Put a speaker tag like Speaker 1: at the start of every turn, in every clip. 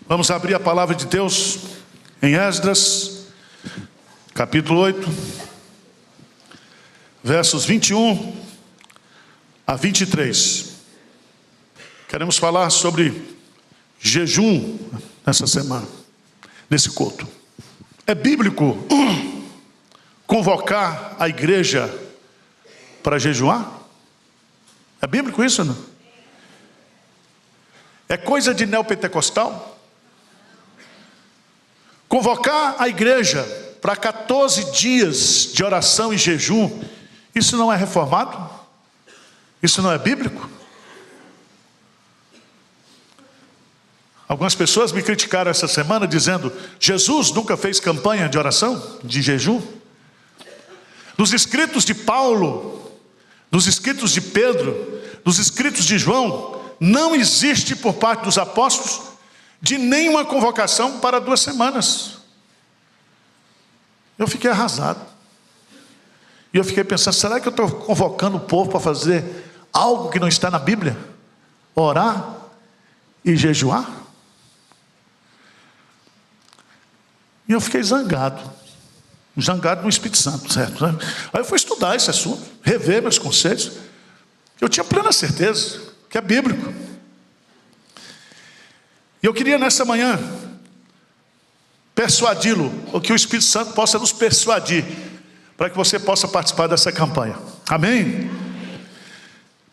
Speaker 1: Vamos abrir a palavra de Deus em Esdras, capítulo 8, versos 21 a 23. Queremos falar sobre jejum nessa semana, nesse culto. É bíblico convocar a igreja para jejuar? É bíblico isso, não? É coisa de neopentecostal? Convocar a igreja para 14 dias de oração e jejum, isso não é reformado? Isso não é bíblico? Algumas pessoas me criticaram essa semana dizendo: Jesus nunca fez campanha de oração, de jejum. Nos escritos de Paulo, nos escritos de Pedro, nos escritos de João, não existe por parte dos apóstolos de nenhuma convocação para 2 semanas. Eu fiquei arrasado. E eu fiquei pensando, será que eu estou convocando o povo para fazer algo que não está na Bíblia? Orar e jejuar? E eu fiquei zangado no Espírito Santo, certo? Aí eu fui estudar esse assunto, rever meus conceitos. Eu tinha plena certeza que é bíblico. E eu queria nessa manhã persuadi-lo, ou que o Espírito Santo possa nos persuadir, para que você possa participar dessa campanha. Amém?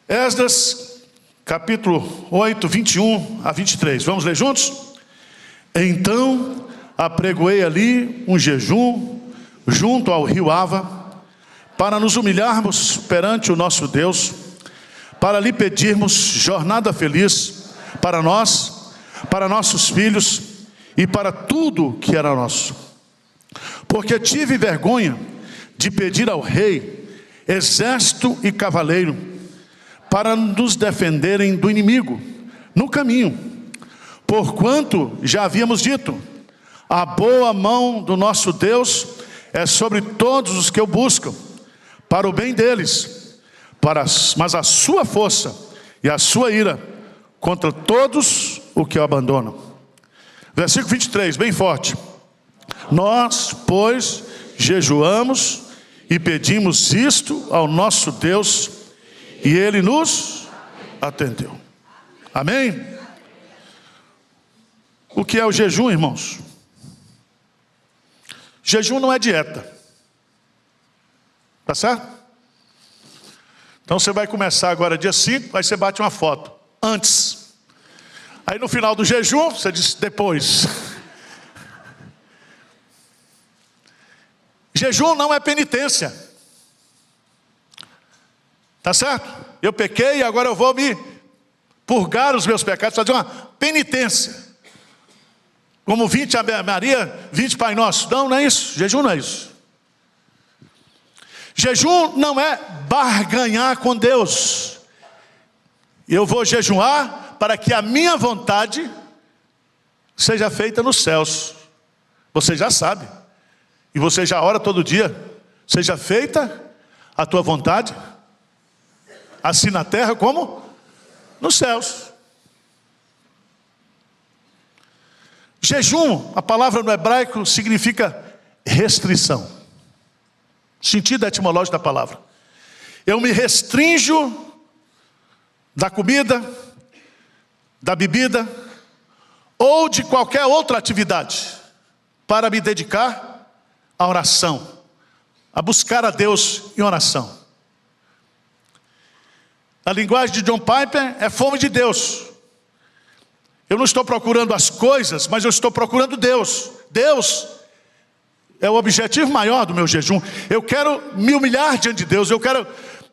Speaker 1: Esdras, capítulo 8, 21 a 23. Vamos ler juntos? Então apregoei ali um jejum junto ao rio Ava, para nos humilharmos perante o nosso Deus, para lhe pedirmos jornada feliz para nós, para nossos filhos e para tudo que era nosso. Porque tive vergonha de pedir ao rei exército e cavaleiro para nos defenderem do inimigo no caminho, porquanto já havíamos dito: a boa mão do nosso Deus é sobre todos os que o buscam, para o bem deles, mas a sua força e a sua ira contra todos os que o abandonam. Versículo 23, bem forte. Nós, pois, jejuamos e pedimos isto ao nosso Deus, e Ele nos atendeu. Amém? O que é o jejum, irmãos? Jejum não é dieta. Tá certo? Então você vai começar agora dia 5, aí você bate uma foto antes. Aí no final do jejum, você diz depois. Jejum não é penitência. Tá certo? Eu pequei e agora eu vou me purgar os meus pecados, fazer uma penitência. Como 20 Ave Maria, 20 Pai Nosso. Não, não é isso. Jejum não é isso. Jejum não é barganhar com Deus. Eu vou jejuar para que a minha vontade seja feita nos céus. Você já sabe. E você já ora todo dia. Seja feita a tua vontade, assim na terra como nos céus. Jejum, a palavra no hebraico significa restrição. Sentido etimológico da palavra. Eu me restrinjo da comida, da bebida ou de qualquer outra atividade para me dedicar à oração, a buscar a Deus em oração. A linguagem de John Piper é fome de Deus. Eu não estou procurando as coisas, mas eu estou procurando Deus. Deus é o objetivo maior do meu jejum. Eu quero me humilhar diante de Deus. Eu quero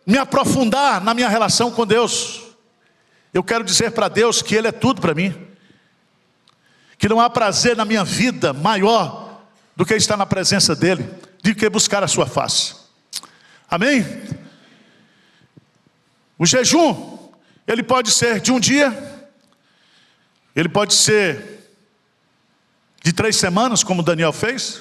Speaker 1: me aprofundar na minha relação com Deus. Eu quero dizer para Deus que Ele é tudo para mim. Que não há prazer na minha vida maior do que estar na presença dEle, do que buscar a sua face. Amém? O jejum, ele pode ser de um dia, ele pode ser de 3 semanas, como Daniel fez,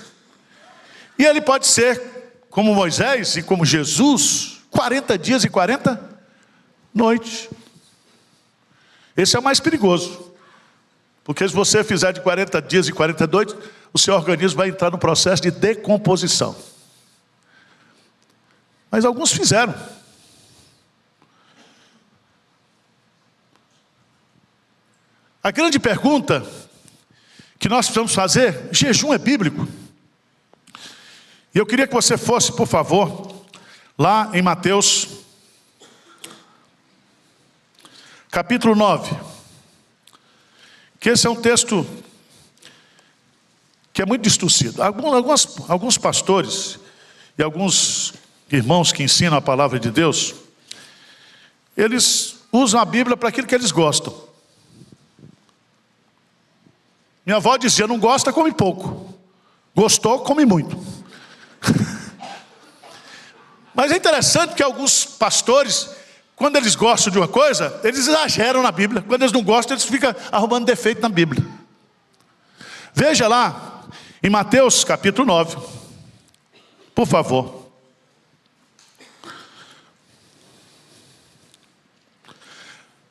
Speaker 1: e ele pode ser, como Moisés e como Jesus, 40 dias e 40 noites. Esse é o mais perigoso, Porque se você fizer de 40 dias e 42, o seu organismo vai entrar no processo de decomposição. Mas alguns fizeram. A grande pergunta que nós precisamos fazer: jejum é bíblico? E eu queria que você fosse, por favor, lá em Mateus, capítulo 9. Que esse é um texto que é muito distorcido. Alguns pastores e alguns irmãos que ensinam a palavra de Deus, eles usam a Bíblia para aquilo que eles gostam. Minha avó dizia: não gosta, come pouco. Gostou, come muito. Mas é interessante que alguns pastores, quando eles gostam de uma coisa, eles exageram na Bíblia. Quando eles não gostam, eles ficam arrumando defeito na Bíblia. Veja lá, em Mateus capítulo 9. Por favor.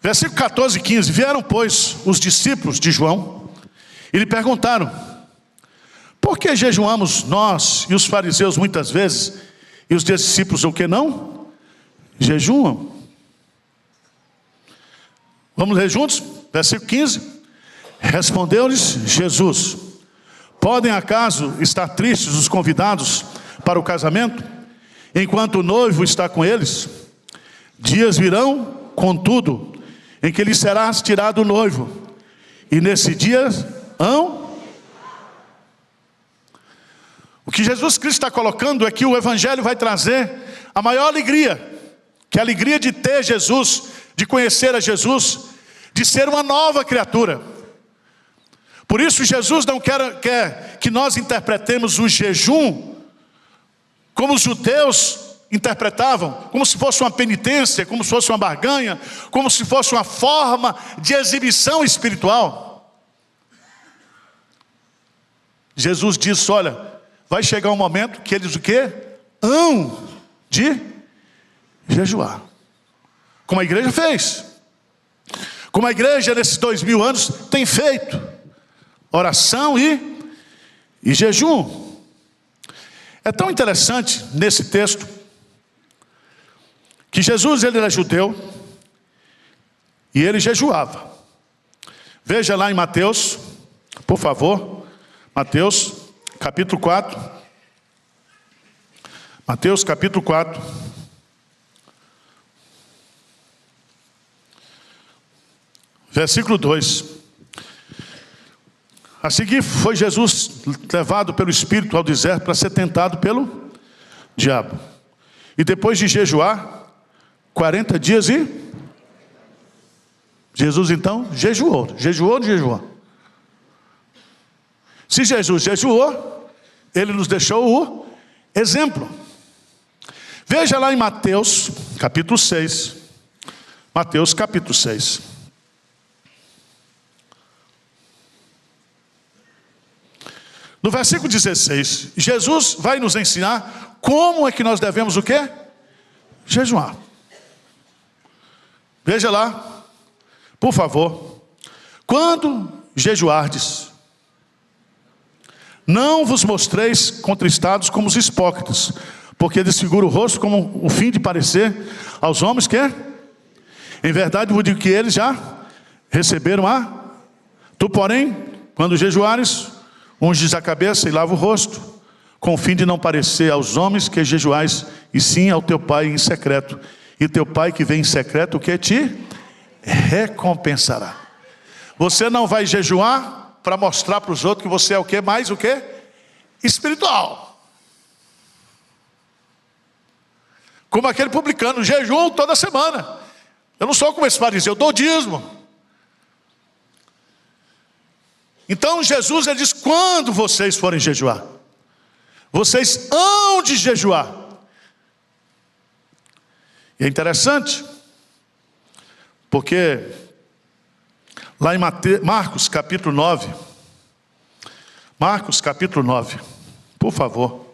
Speaker 1: Versículo 14 e 15. Vieram, pois, os discípulos de João e lhe perguntaram: por que jejuamos nós e os fariseus muitas vezes, e os discípulos o que não? Jejuam. Vamos ler juntos? Versículo 15. Respondeu-lhes Jesus: podem acaso estar tristes os convidados para o casamento, enquanto o noivo está com eles? Dias virão, contudo, em que lhes será tirado o noivo, e nesse dia o que Jesus Cristo está colocando é que o Evangelho vai trazer a maior alegria, que é a alegria de ter Jesus, de conhecer a Jesus, de ser uma nova criatura. Por isso Jesus não quer que nós interpretemos o jejum como os judeus interpretavam, como se fosse uma penitência, como se fosse uma barganha, como se fosse uma forma de exibição espiritual. Jesus disse: olha, vai chegar um momento que eles o quê? Hão de jejuar. Como a igreja fez. Como a igreja nesses 2000 anos tem feito. Oração e jejum. É tão interessante nesse texto que Jesus, ele era judeu e ele jejuava. Veja lá em Mateus, por favor. Mateus capítulo 4. Mateus capítulo 4. Versículo 2. A seguir foi Jesus levado pelo Espírito ao deserto para ser tentado pelo diabo. E depois de jejuar 40 dias Jesus então jejuou. Jejuou ou não jejuou? Se Jesus jejuou, ele nos deixou o exemplo. Veja lá em Mateus capítulo 6. Mateus capítulo 6. No versículo 16, Jesus vai nos ensinar como é que nós devemos o quê? Jejuar. Veja lá, por favor. Quando jejuardes, não vos mostreis contristados como os hipócritas, porque desfigura o rosto como o fim de parecer aos homens que em verdade vos digo que eles já receberam Tu, porém, quando jejuares, unges a cabeça e lava o rosto, com o fim de não parecer aos homens que jejuais, e sim ao teu Pai em secreto. E teu Pai que vem em secreto, o que te recompensará. Você não vai jejuar para mostrar para os outros que você é o que? Mais o que? Espiritual. Como aquele publicano, jejum toda semana. Eu não sou como esse fariseu, eu dou dízimo. Então Jesus, ele diz: quando vocês forem jejuar, vocês hão de jejuar. E é interessante, porque lá em Marcos capítulo 9, Marcos capítulo 9, por favor.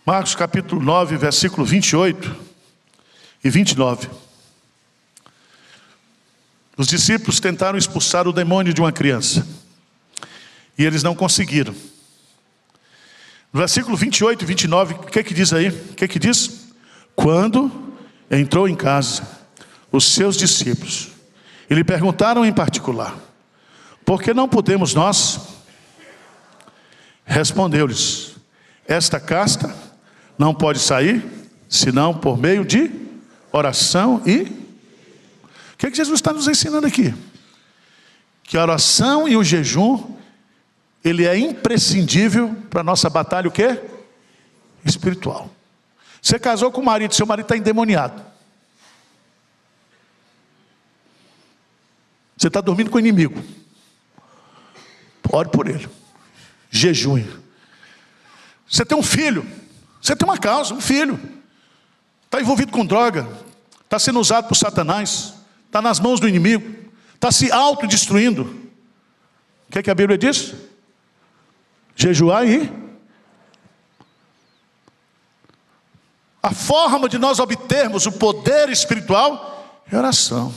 Speaker 1: Marcos capítulo 9, versículo 28 e 29. Os discípulos tentaram expulsar o demônio de uma criança, e eles não conseguiram. No versículo 28 e 29, o que diz aí? O que diz? Quando entrou em casa, os seus discípulos, e lhe perguntaram em particular: por que não podemos nós? Respondeu-lhes: esta casta não pode sair, senão por meio de oração e... O que Jesus está nos ensinando aqui? Que a oração e o jejum, ele é imprescindível para a nossa batalha, o quê? Espiritual. Você casou com o marido, seu marido está endemoniado. Você está dormindo com o inimigo. Ore por ele. Jejum. Você tem um filho. Você tem uma causa, um filho. Está envolvido com droga. Está sendo usado por Satanás. Está nas mãos do inimigo. Está se autodestruindo. O que a Bíblia diz? Jejuar e... A forma de nós obtermos o poder espiritual é oração.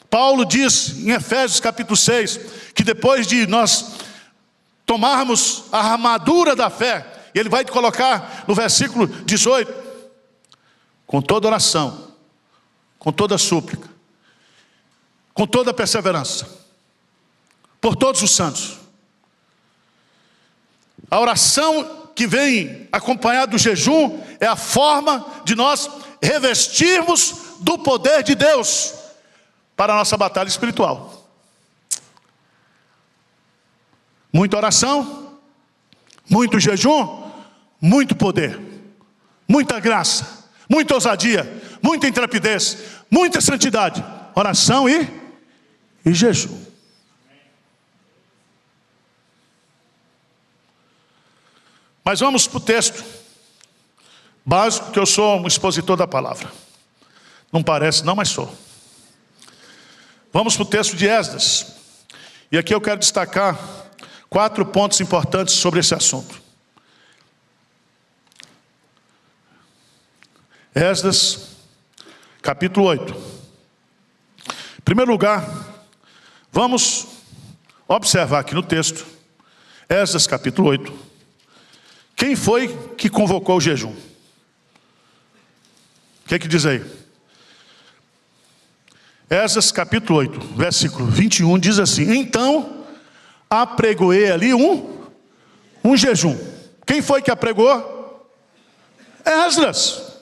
Speaker 1: Paulo diz em Efésios capítulo 6, que depois de nós tomarmos a armadura da fé, e ele vai te colocar no versículo 18, com toda oração, com toda súplica, com toda perseverança, por todos os santos. A oração que vem acompanhada do jejum é a forma de nós revestirmos do poder de Deus para a nossa batalha espiritual. Muita oração, muito jejum, muito poder, muita graça, muita ousadia, muita intrepidez, muita santidade, oração e jejum. Mas vamos para o texto básico, que eu sou um expositor da palavra. Não parece não, mas sou. Vamos para o texto de Esdras. E aqui eu quero destacar 4 pontos importantes sobre esse assunto. Esdras, capítulo 8. Em primeiro lugar, vamos observar aqui no texto, Esdras, capítulo 8. Quem foi que convocou o jejum? O que diz aí? Esdras capítulo 8, versículo 21, diz assim: então apregoei ali um jejum. Quem foi que apregou? Esdras.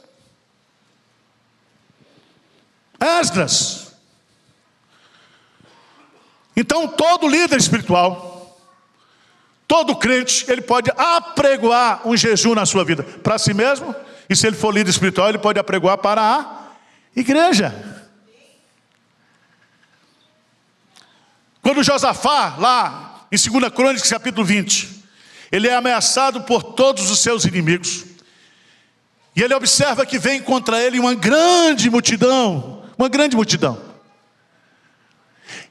Speaker 1: Esdras. Então todo líder espiritual, todo crente, ele pode apregoar um jejum na sua vida, para si mesmo, e se ele for líder espiritual, ele pode apregoar para a igreja. Quando Josafá, lá em 2 Crônicas, capítulo 20, ele é ameaçado por todos os seus inimigos, e ele observa que vem contra ele uma grande multidão,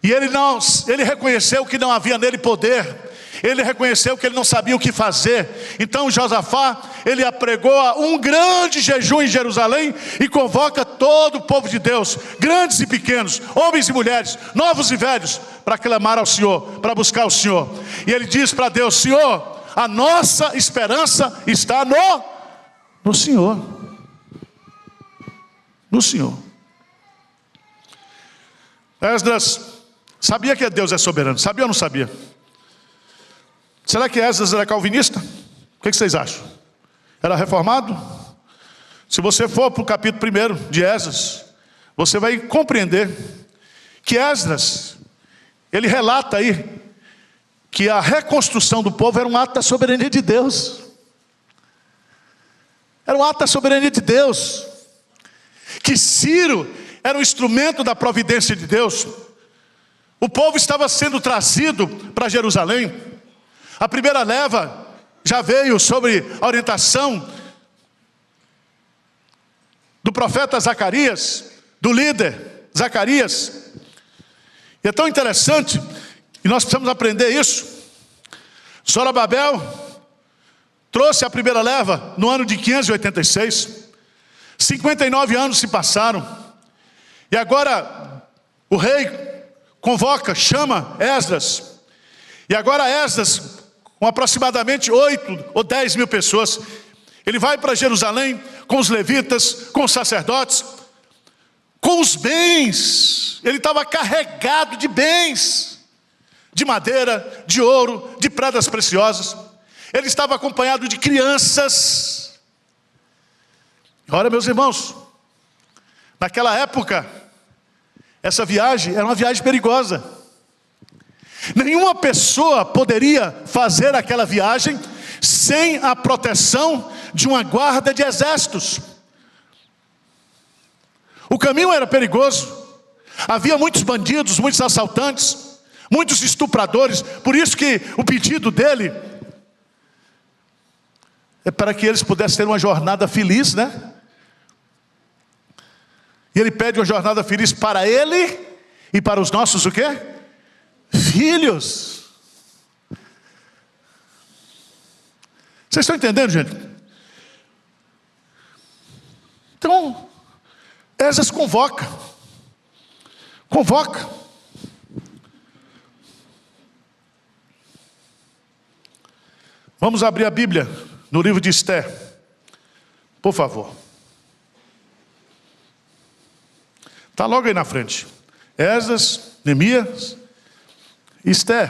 Speaker 1: e ele reconheceu que não havia nele poder, ele reconheceu que ele não sabia o que fazer. Então Josafá, ele apregou um grande jejum em Jerusalém e convoca todo o povo de Deus, grandes e pequenos, homens e mulheres, novos e velhos, para clamar ao Senhor, para buscar o Senhor. E ele diz para Deus: Senhor, a nossa esperança está no Senhor. No Senhor. Esdras sabia que Deus é soberano, sabia ou não sabia? Será que Esdras era calvinista? O que vocês acham? Era reformado? Se você for para o capítulo 1 de Esdras, você vai compreender que Esdras, ele relata aí que a reconstrução do povo era um ato da soberania de Deus. Era um ato da soberania de Deus. Que Ciro era um instrumento da providência de Deus. O povo estava sendo trazido para Jerusalém. A primeira leva já veio sobre a orientação do profeta Zacarias, do líder Zacarias. E é tão interessante, e nós precisamos aprender isso. Zorobabel, trouxe a primeira leva no ano de 586. 59 anos se passaram. E agora o rei convoca, chama Esdras. E agora Esdras, com aproximadamente 8 ou 10 mil pessoas, ele vai para Jerusalém com os levitas, com os sacerdotes, com os bens. Ele estava carregado de bens, de madeira, de ouro, de pedras preciosas. Ele estava acompanhado de crianças. Olha, meus irmãos, naquela época, essa viagem era uma viagem perigosa. Nenhuma pessoa poderia fazer aquela viagem sem a proteção de uma guarda de exércitos. O caminho era perigoso. Havia muitos bandidos, muitos assaltantes, muitos estupradores. Por isso que o pedido dele é para que eles pudessem ter uma jornada feliz, né? E ele pede uma jornada feliz para ele e para os nossos o quê? Filhos. Vocês estão entendendo, gente? Então, Esdras convoca. Vamos abrir a Bíblia no livro de Esther, por favor. Está logo aí na frente. Esdras, Neemias, Esther.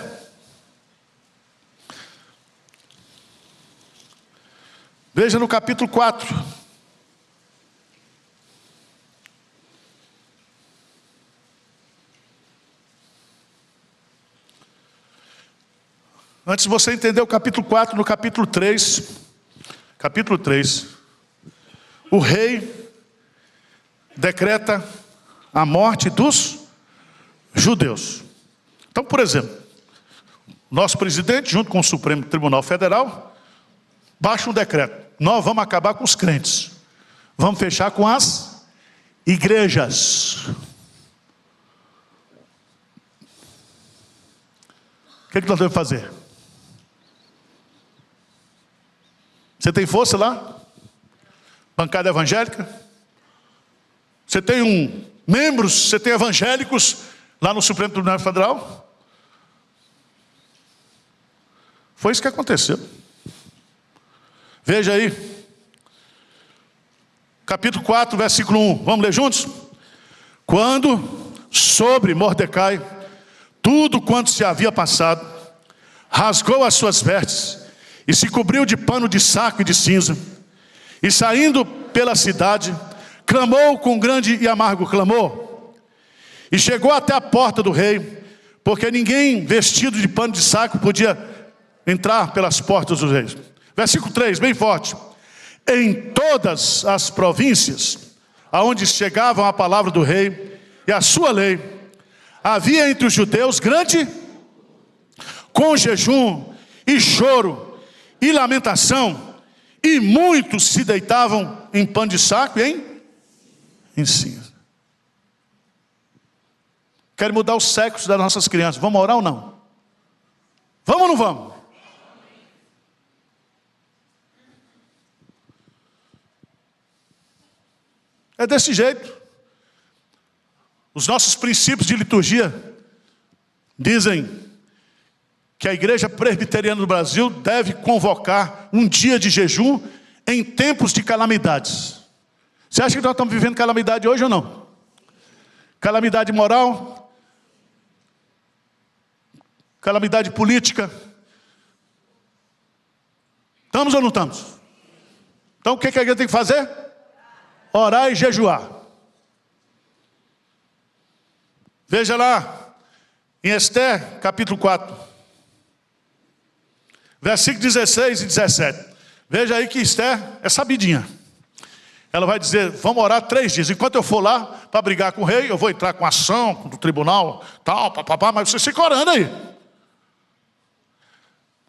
Speaker 1: Veja no capítulo 4. Antes de você entender o capítulo 4, no capítulo 3, o rei decreta a morte dos judeus. Então, por exemplo, nosso presidente, junto com o Supremo Tribunal Federal, baixa um decreto: nós vamos acabar com os crentes, vamos fechar com as igrejas. O que nós devemos fazer? Você tem força lá? Bancada evangélica? Você tem membros, você tem evangélicos lá no Supremo Tribunal Federal? Foi isso que aconteceu. Veja aí. Capítulo 4, versículo 1. Vamos ler juntos? Quando sobre Mordecai tudo quanto se havia passado, rasgou as suas vestes e se cobriu de pano de saco e de cinza, e saindo pela cidade, clamou com grande e amargo clamor, e chegou até a porta do rei, porque ninguém vestido de pano de saco podia entrar pelas portas dos reis. Versículo 3, bem forte. Em todas as províncias aonde chegavam a palavra do rei e a sua lei, havia entre os judeus grande, com jejum e choro e lamentação, e muitos se deitavam em pano de saco e em cinza. Querem mudar o sexo das nossas crianças. Vamos orar ou não? Vamos ou não vamos? É desse jeito. Os nossos princípios de liturgia dizem que a igreja presbiteriana do Brasil deve convocar um dia de jejum em tempos de calamidades. Você acha que nós estamos vivendo calamidade hoje ou não? Calamidade moral, calamidade política. Estamos ou não estamos? Então o que a igreja tem que fazer? Orar e jejuar. Veja lá em Esther, capítulo 4. Versículo 16 e 17. Veja aí que Esther é sabidinha. Ela vai dizer: vamos orar 3 dias. Enquanto eu for lá para brigar com o rei, eu vou entrar com ação do tribunal, tal, papapá, mas você fica orando aí.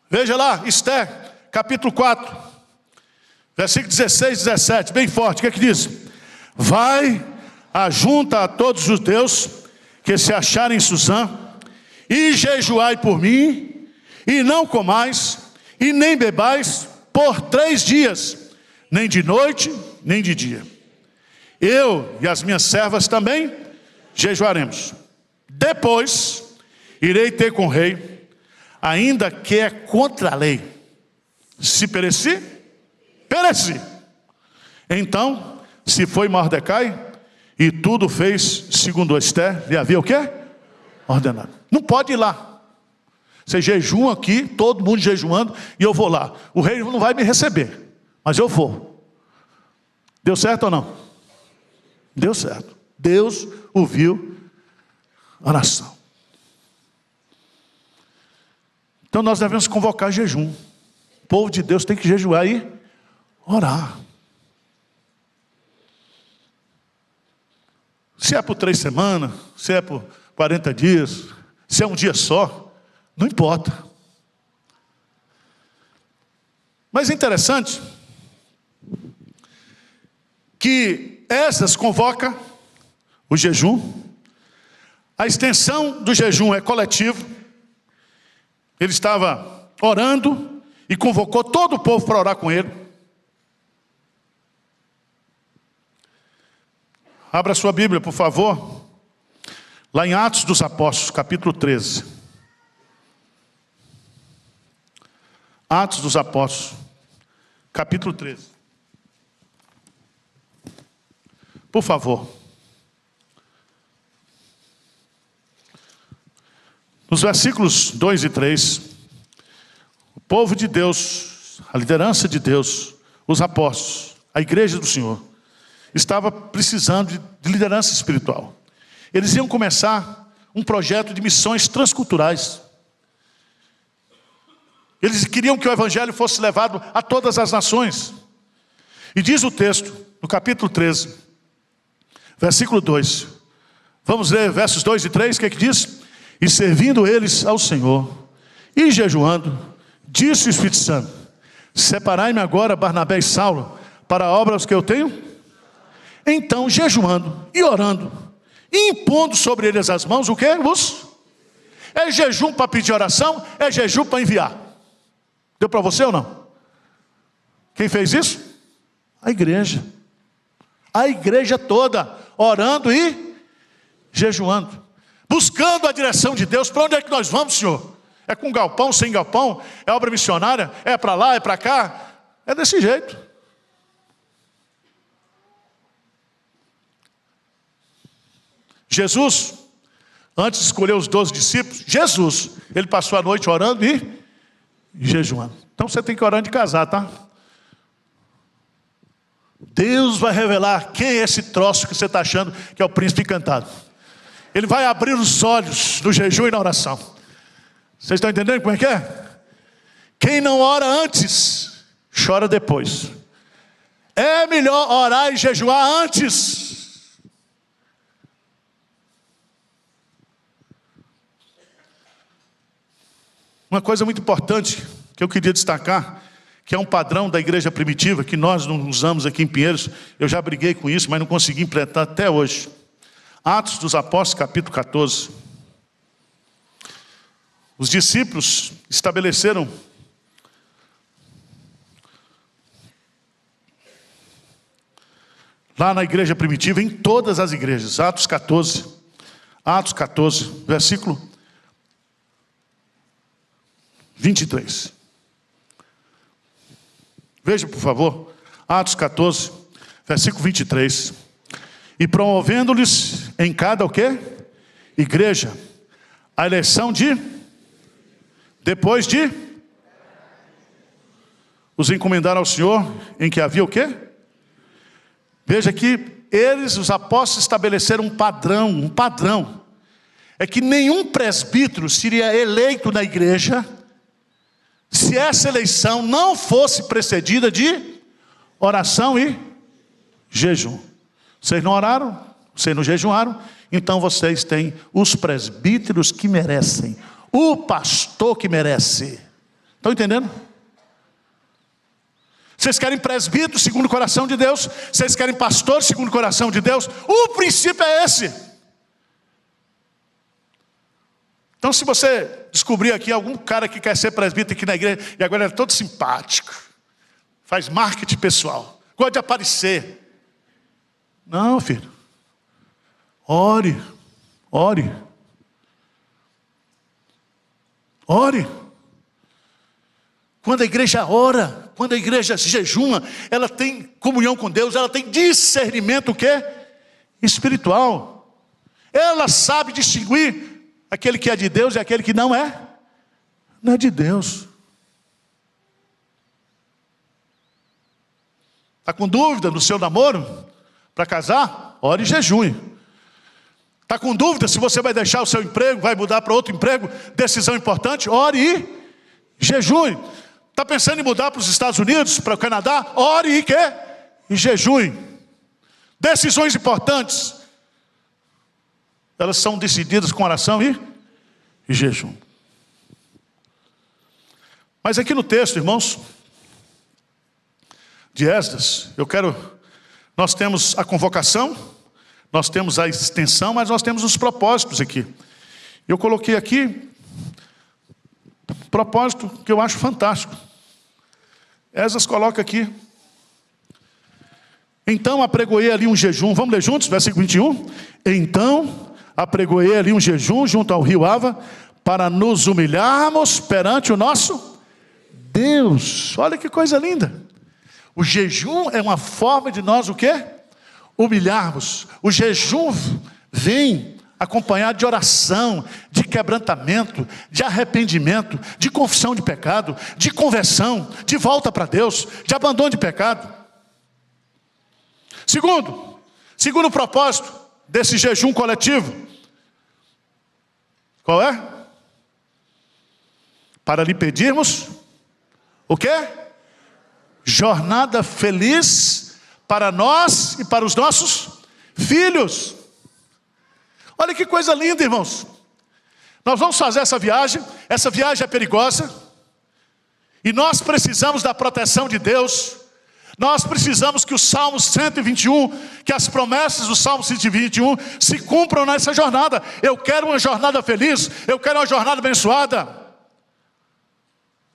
Speaker 1: Veja lá, Esther, capítulo 4, versículo 16 e 17, bem forte. O que é que diz? Vai, ajunta a todos os judeus que se acharem em Susã, e jejuai por mim, e não comais, e nem bebais, por 3 dias, nem de noite, nem de dia. Eu e as minhas servas também jejuaremos. Depois, irei ter com o rei, ainda que é contra a lei. Se pereci, pereci. Então, se foi Mordecai, e tudo fez segundo Ester, lhe havia o quê? Ordenado. Não pode ir lá. Você jejum aqui, todo mundo jejuando, e eu vou lá. O rei não vai me receber, mas eu vou. Deu certo ou não? Deu certo. Deus ouviu a oração. Então nós devemos convocar jejum. O povo de Deus tem que jejuar e orar. Se é por 3 semanas, se é por 40 dias, se é um dia só, não importa. Mas é interessante que Esdras convoca o jejum. A extensão do jejum é coletivo. Ele estava orando e convocou todo o povo para orar com ele. Abra sua Bíblia, por favor. Lá em Atos dos Apóstolos, capítulo 13. Atos dos Apóstolos, capítulo 13. Por favor. Nos versículos 2 e 3, o povo de Deus, a liderança de Deus, os apóstolos, a igreja do Senhor, estava precisando de liderança espiritual. Eles iam começar um projeto de missões transculturais. Eles queriam que o evangelho fosse levado a todas as nações. E diz o texto, no capítulo 13, versículo 2. Vamos ler versos 2 e 3, o que é que diz? E servindo eles ao Senhor, e jejuando, disse o Espírito Santo: separai-me agora Barnabé e Saulo, para obras que eu tenho. Então, jejuando e orando, e impondo sobre eles as mãos, o que? É jejum para pedir oração, é jejum para enviar. Deu para você ou não? Quem fez isso? A igreja. A igreja toda, orando e jejuando. Buscando a direção de Deus. Para onde é que nós vamos, Senhor? É com galpão, sem galpão? É obra missionária? É para lá, é para cá? É desse jeito. Jesus, antes de escolher os 12 discípulos, Jesus, ele passou a noite orando e jejuando. Então você tem que orar de casar, tá? Deus vai revelar quem é esse troço que você está achando que é o príncipe encantado. Ele vai abrir os olhos no jejum e na oração. Vocês estão entendendo como é que é? Quem não ora antes, chora depois. É melhor orar e jejuar antes. Uma coisa muito importante que eu queria destacar, que é um padrão da igreja primitiva, que nós não usamos aqui em Pinheiros. Eu já briguei com isso, mas não consegui implementar até hoje. Atos dos Apóstolos, capítulo 14. Os discípulos estabeleceram lá na igreja primitiva, em todas as igrejas. Atos 14, versículo 23. Veja, por favor, Atos 14, versículo 23. E promovendo-lhes em cada o quê? Igreja, a eleição depois de os encomendar ao Senhor, em que havia o quê? Veja que eles, os apóstolos, estabeleceram um padrão. É que nenhum presbítero seria eleito na igreja se essa eleição não fosse precedida de oração e jejum. Vocês não oraram, vocês não jejuaram, então vocês têm os presbíteros que merecem, o pastor que merece. Estão entendendo? Vocês querem presbítero segundo o coração de Deus? Vocês querem pastor segundo o coração de Deus? O princípio é esse. Então, se você descobrir aqui algum cara que quer ser presbítero aqui na igreja, e agora ele é todo simpático, faz marketing pessoal, gosta de aparecer. Não, filho. Ore, ore. Ore. Quando a igreja ora, quando a igreja jejuma, ela tem comunhão com Deus, ela tem discernimento o quê? Espiritual. Ela sabe distinguir aquele que é de Deus e aquele que não é de Deus. Está com dúvida no seu namoro para casar? Ore e jejue. Está com dúvida se você vai deixar o seu emprego, vai mudar para outro emprego? Decisão importante, ore e jejue. Está pensando em mudar para os Estados Unidos, para o Canadá? Ore e quê? E jejue. Decisões importantes, elas são decididas com oração e jejum. Mas aqui no texto, irmãos, de Esdras, nós temos a convocação, nós temos a extensão, mas nós temos os propósitos aqui. Eu coloquei aqui propósito que eu acho fantástico. Esdras coloca aqui: então apregoei ali um jejum. Vamos ler juntos, versículo 21. Então apregoei ali um jejum junto ao rio Ava, para nos humilharmos perante o nosso Deus. Olha que coisa linda. O jejum é uma forma de nós o quê? Humilharmos. O jejum vem acompanhado de oração, de quebrantamento, de arrependimento, de confissão de pecado, de conversão, de volta para Deus, de abandono de pecado. Segundo propósito desse jejum coletivo, qual é? Para lhe pedirmos o quê? Jornada feliz para nós e para os nossos filhos. Olha que coisa linda, irmãos. Nós vamos fazer essa viagem é perigosa, e nós precisamos da proteção de Deus. Nós precisamos que o Salmo 121, que as promessas do Salmo 121 se cumpram nessa jornada. Eu quero uma jornada feliz, eu quero uma jornada abençoada.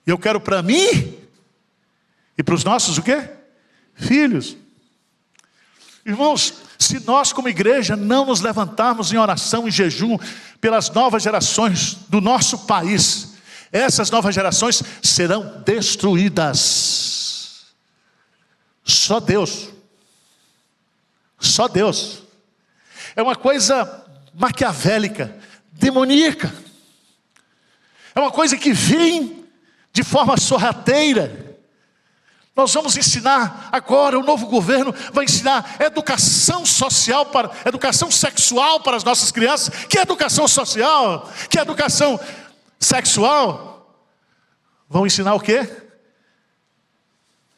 Speaker 1: Eu quero para mim e para os nossos o quê? Filhos. Irmãos, se nós como igreja não nos levantarmos em oração e jejum pelas novas gerações do nosso país, essas novas gerações serão destruídas. Só Deus. Só Deus. É uma coisa maquiavélica, demoníaca. É uma coisa que vem de forma sorrateira. Nós vamos ensinar agora, o novo governo vai ensinar educação sexual para as nossas crianças. Que educação social? Que educação sexual? Vão ensinar o quê?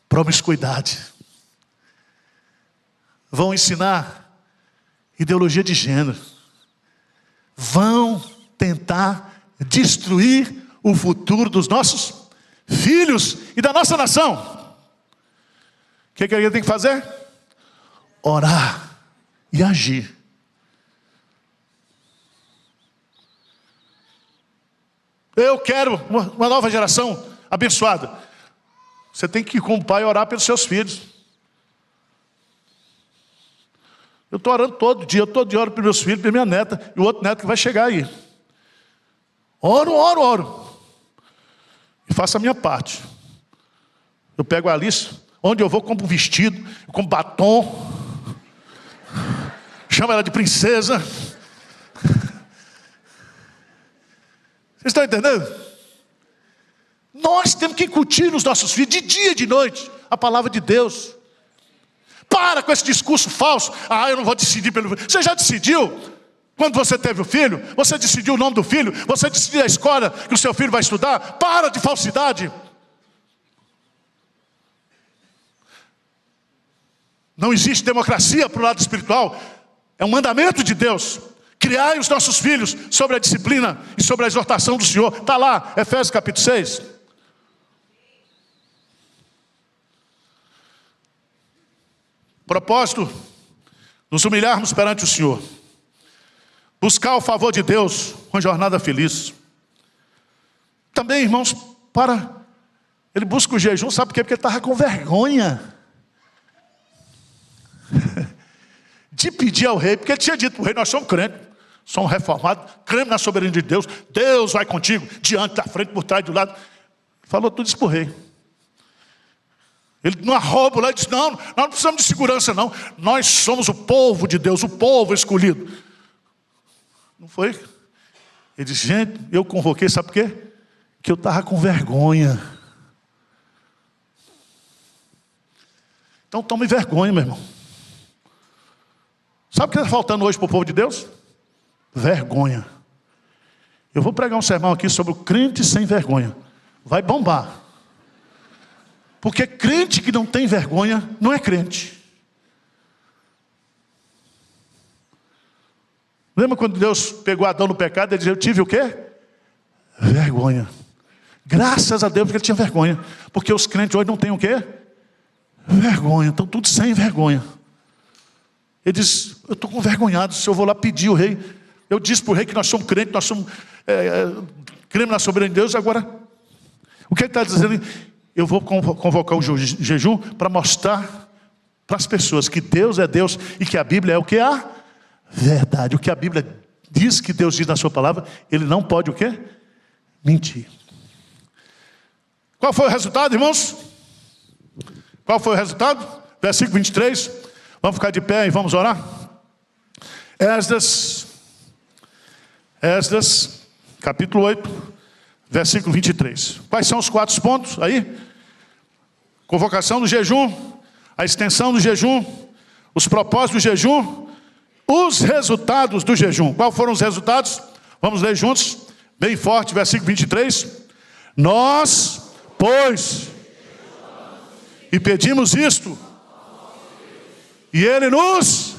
Speaker 1: Promiscuidade. Vão ensinar ideologia de gênero. Vão tentar destruir o futuro dos nossos filhos e da nossa nação. O que a gente tem que fazer? Orar e agir. Eu quero uma nova geração abençoada. Você tem que, como pai, orar pelos seus filhos. Eu estou orando todo dia oro pelos meus filhos, pela minha neta e o outro neto que vai chegar aí. Oro. E faço a minha parte. Eu pego a Alice. Onde eu vou, compro um vestido, eu compro batom, chamo ela de princesa. Vocês estão entendendo? Nós temos que incutir nos nossos filhos, de dia e de noite, a palavra de Deus. Para com esse discurso falso. Eu não vou decidir pelo filho. Você já decidiu? Quando você teve o filho, você decidiu o nome do filho, você decidiu a escola que o seu filho vai estudar. Para de falsidade. Não existe democracia para o lado espiritual. É um mandamento de Deus. Criai os nossos filhos sobre a disciplina e sobre a exortação do Senhor. Está lá, Efésios capítulo 6. Propósito: nos humilharmos perante o Senhor. Buscar o favor de Deus, uma jornada feliz. Também, irmãos, para Ele busca o jejum, sabe por quê? Porque ele estava com vergonha de pedir ao rei, porque ele tinha dito para o rei: nós somos crentes, somos reformados, cremos na soberania de Deus, Deus vai contigo, diante, da frente, por trás, do lado. Falou tudo isso para o rei. Ele não arroba lá e disse: não, nós não precisamos de segurança não, nós somos o povo de Deus, o povo escolhido. Não foi? Ele disse: gente, eu convoquei, sabe por quê? Que eu estava com vergonha. Então tome vergonha, meu irmão. Sabe o que está faltando hoje para o povo de Deus? Vergonha. Eu vou pregar um sermão aqui sobre o crente sem vergonha. Vai bombar. Porque crente que não tem vergonha não é crente. Lembra quando Deus pegou Adão no pecado? Ele disse: eu tive o quê? Vergonha. Graças a Deus porque ele tinha vergonha. Porque os crentes hoje não têm o quê? Vergonha. Estão tudo sem vergonha. Ele diz: eu estou envergonhado, se eu vou lá pedir o rei. Eu disse para o rei que nós somos crentes, nós somos cremos na soberania de Deus. Agora, o que ele está dizendo? Eu vou convocar o jejum para mostrar para as pessoas que Deus é Deus e que a Bíblia é o que? A verdade. O que a Bíblia diz que Deus diz na sua palavra, ele não pode o quê? Mentir. Qual foi o resultado, irmãos? Qual foi o resultado? Versículo 23. Vamos ficar de pé e vamos orar? Esdras, capítulo 8, versículo 23. Quais são os 4 pontos aí? Convocação do jejum, a extensão do jejum, os propósitos do jejum, os resultados do jejum. Quais foram os resultados? Vamos ler juntos, bem forte, versículo 23. Nós, pois, e pedimos isto, e ele nos...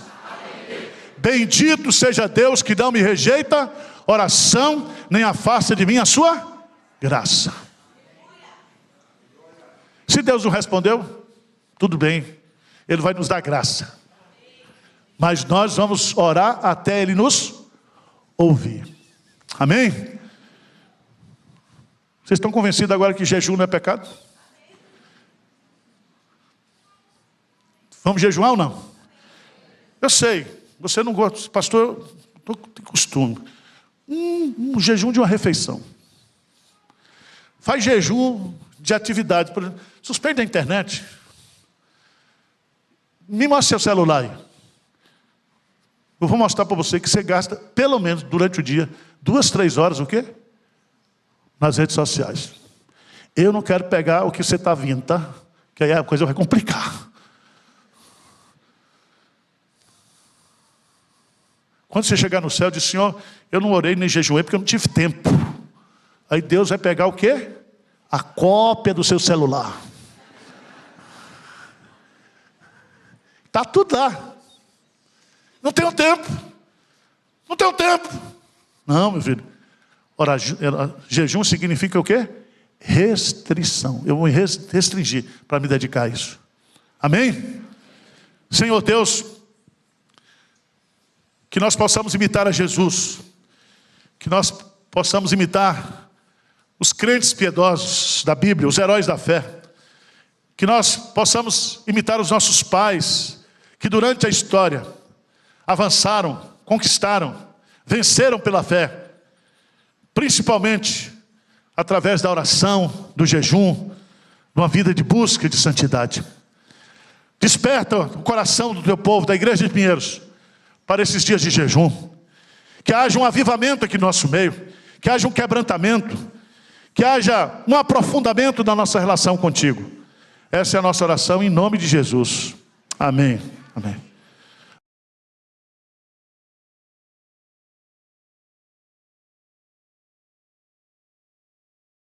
Speaker 1: Bendito seja Deus que não me rejeita oração, nem afasta de mim a sua graça. Se Deus não respondeu, tudo bem, ele vai nos dar graça. Mas nós vamos orar até ele nos ouvir. Amém? Vocês estão convencidos agora que jejum não é pecado? Vamos jejuar ou não? Eu sei. Você não gosta, pastor, eu tenho costume. Um jejum de uma refeição. Faz jejum de atividade. Por exemplo, suspende a internet. Me mostre seu celular aí. Eu vou mostrar para você que você gasta, pelo menos durante o dia, 2, 3 horas, o quê? Nas redes sociais. Eu não quero pegar o que você está vindo, tá? Que aí a coisa vai complicar. Quando você chegar no céu, diz: Senhor, eu não orei nem jejuei porque eu não tive tempo. Aí Deus vai pegar o quê? A cópia do seu celular. Está tudo lá. Não tenho tempo. Não tenho tempo. Não, meu filho. Ora, jejum significa o quê? Restrição. Eu vou me restringir para me dedicar a isso. Amém? Senhor Deus, que nós possamos imitar a Jesus, que nós possamos imitar os crentes piedosos da Bíblia, os heróis da fé, que nós possamos imitar os nossos pais, que durante a história avançaram, conquistaram, venceram pela fé, principalmente através da oração, do jejum, de uma vida de busca e de santidade. Desperta o coração do teu povo, da igreja de Pinheiros, para esses dias de jejum, que haja um avivamento aqui no nosso meio, que haja um quebrantamento, que haja um aprofundamento da nossa relação contigo. Essa é a nossa oração em nome de Jesus. Amém. Amém.